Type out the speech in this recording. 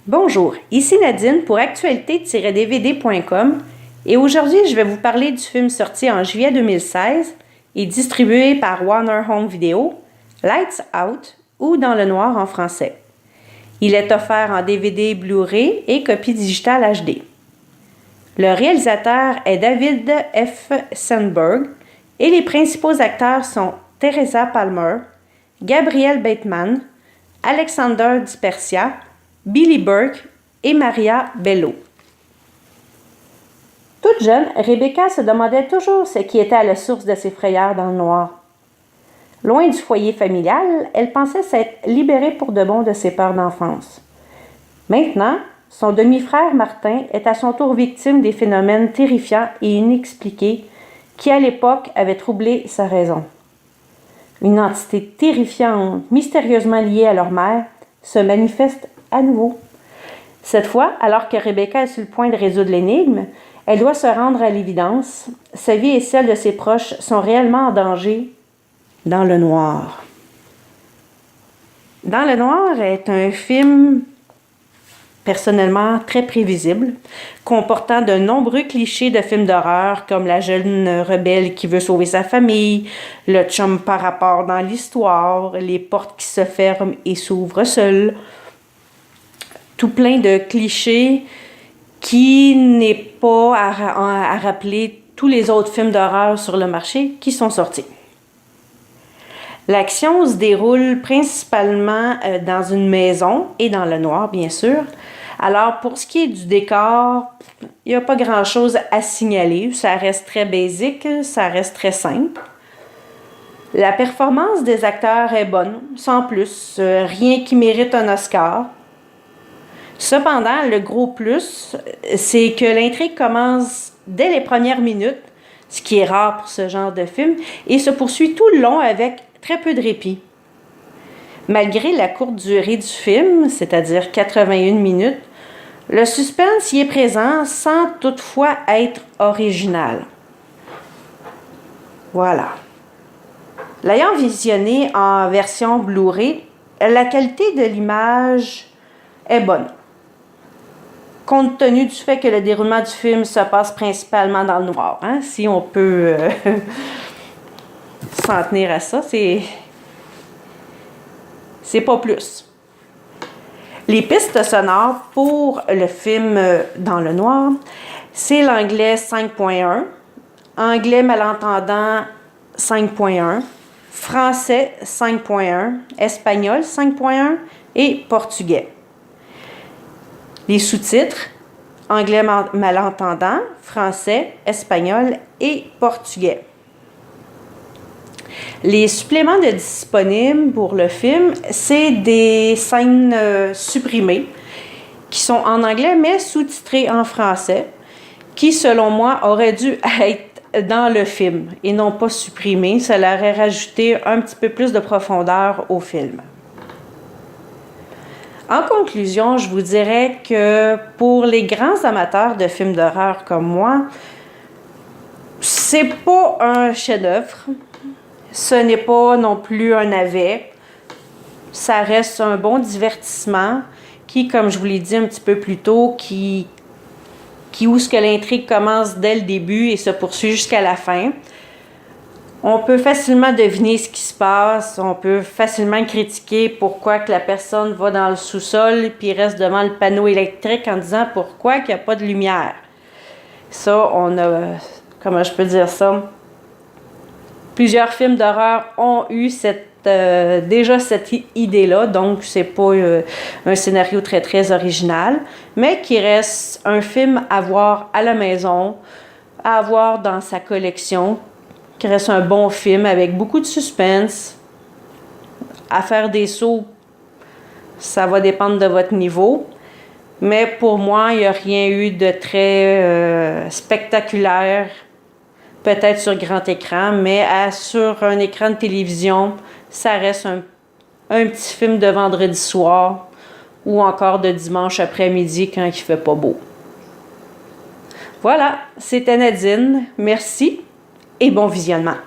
Bonjour, ici Nadine pour actualité-dvd.com et aujourd'hui je vais vous parler du film sorti en juillet 2016 et distribué par Warner Home Video, Lights Out ou Dans le noir en français. Il est offert en DVD Blu-ray et copie digitale HD. Le réalisateur est David F. Sandberg et les principaux acteurs sont Teresa Palmer, Gabriel Bateman, Alexander Dispersia, Billy Burke et Maria Bello. Toute jeune, Rebecca se demandait toujours ce qui était à la source de ses frayeurs dans le noir. Loin du foyer familial, elle pensait s'être libérée pour de bon de ses peurs d'enfance. Maintenant, son demi-frère Martin est à son tour victime des phénomènes terrifiants et inexpliqués qui, à l'époque, avaient troublé sa raison. Une entité terrifiante, mystérieusement liée à leur mère, se manifeste à nouveau. Cette fois, alors que Rebecca est sur le point de résoudre l'énigme, elle doit se rendre à l'évidence. Sa vie et celle de ses proches sont réellement en danger dans le noir. Dans le noir est un film personnellement très prévisible, comportant de nombreux clichés de films d'horreur comme la jeune rebelle qui veut sauver sa famille, le chum par rapport dans l'histoire, les portes qui se ferment et s'ouvrent seules. Tout plein de clichés qui n'est pas à rappeler tous les autres films d'horreur sur le marché qui sont sortis. L'action se déroule principalement dans une maison et dans le noir, bien sûr. Alors, pour ce qui est du décor, il n'y a pas grand-chose à signaler. Ça reste très basique, ça reste très simple. La performance des acteurs est bonne, sans plus. Rien qui mérite un Oscar. Cependant, le gros plus, c'est que l'intrigue commence dès les premières minutes, ce qui est rare pour ce genre de film, et se poursuit tout le long avec très peu de répit. Malgré la courte durée du film, c'est-à-dire 81 minutes, le suspense y est présent sans toutefois être original. Voilà. L'ayant visionné en version Blu-ray, la qualité de l'image est bonne. Compte tenu du fait que le déroulement du film se passe principalement dans le noir, si on peut s'en tenir à ça, c'est pas plus. Les pistes sonores pour le film Dans le noir, c'est l'anglais 5.1, anglais malentendant 5.1, français 5.1, espagnol 5.1 et portugais. Les sous-titres, anglais malentendant, français, espagnol et portugais. Les suppléments disponibles pour le film, c'est des scènes supprimées qui sont en anglais mais sous-titrées en français, qui selon moi auraient dû être dans le film et non pas supprimées. Ça leur aurait rajouté un petit peu plus de profondeur au film. En conclusion, je vous dirais que pour les grands amateurs de films d'horreur comme moi, c'est pas un chef-d'œuvre. Ce n'est pas non plus un navet. Ça reste un bon divertissement qui, comme je vous l'ai dit un petit peu plus tôt, où ce que l'intrigue commence dès le début et se poursuit jusqu'à la fin. On peut facilement deviner ce qui se passe. On peut facilement critiquer pourquoi que la personne va dans le sous-sol puis reste devant le panneau électrique en disant pourquoi qu'il n'y a pas de lumière. Ça, on a... Comment je peux dire ça? Plusieurs films d'horreur ont eu déjà cette idée-là, donc c'est pas un scénario très très original, mais qui reste un film à voir à la maison, à avoir dans sa collection, qui reste un bon film avec beaucoup de suspense. À faire des sauts, ça va dépendre de votre niveau, mais pour moi, il n'y a rien eu de très spectaculaire. Peut-être sur grand écran, mais sur un écran de télévision, ça reste un petit film de vendredi soir ou encore de dimanche après-midi quand il ne fait pas beau. Voilà, c'était Nadine. Merci et bon visionnement.